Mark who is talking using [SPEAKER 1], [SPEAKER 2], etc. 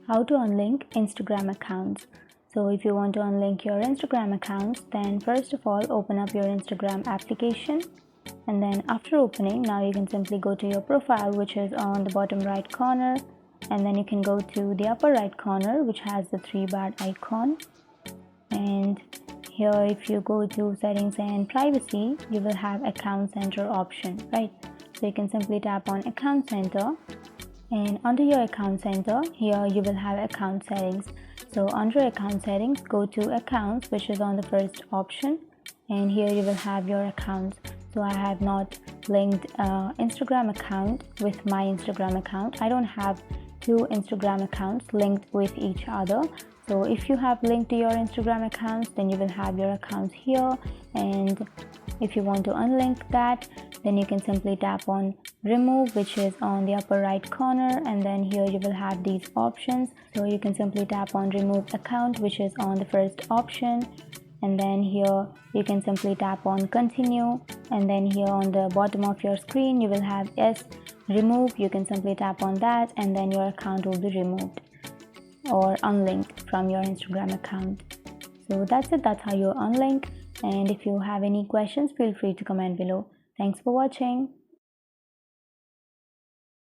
[SPEAKER 1] How to unlink Instagram accounts. So if you want to unlink your Instagram accounts, then first of all open up your Instagram application, and then after opening, now you can simply go to your profile, which is on the bottom right corner, and then you can go to the upper right corner, which has the three bar icon. And here if you go to settings and privacy, you will have account center option, right? So you can simply tap on account center, and under your account center, here you will have account settings. So under account settings, go to accounts, which is on the first option, and here you will have your accounts. So I have not linked Instagram account with my Instagram account. I don't have two Instagram accounts linked with each other. So if you have linked to your Instagram accounts, then you will have your accounts here, and if you want to unlink that, then you can simply tap on remove, which is on the upper right corner, and then here you will have these options. So you can simply tap on remove account, which is on the first option, and then here you can simply tap on continue, and then here on the bottom of your screen you will have yes remove. You can simply tap on that, and then your account will be removed or unlinked from your Instagram account. So that's it. That's how you unlink. And if you have any questions, feel free to comment below. Thanks for watching.